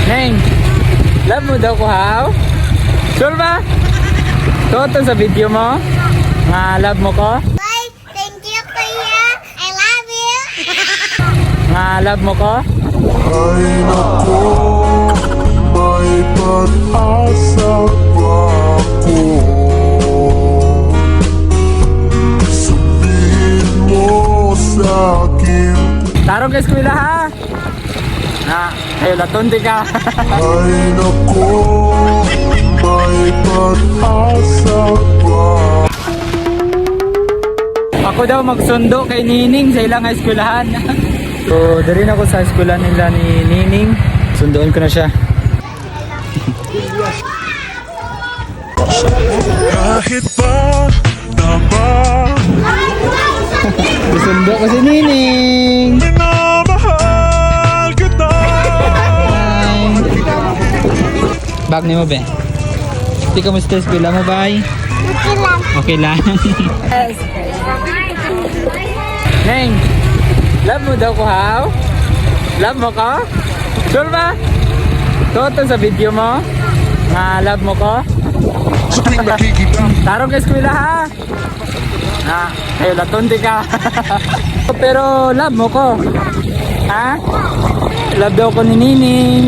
Neng, love mo daw ko haw? Sure ba? Toto sa video mo? Nga love mo ko? Bye! Thank you, Kuya! I love you! Nga love mo ko? Ay nako, may pag-asa pa ako. Sabihin mo sa akin. Tarong ka eskwela ha? Ayo latunti ka. Ay nako, may pag-asa pa. Ako daw magsundo kay Nining sa ilang eskwelahan. So, dari na ako sa eskwelahan nila ni Nining. Sundoon ko na siya. Kahit pa na ba Sundo ko si Nining. minamahal kita? Bag ni mo be. Di ka musta eskwela mo bay? Okay lang. Okay lang. Neng, love mo daw ko haw? Love mo ko? Sure ba? Toto sa video mo? Nga love mo ko? Sa tuwing nakikita Tarong ka eskwela ha? Ayo latunti ka. Pero love mo ko? Ha? Love daw ko ni Nining.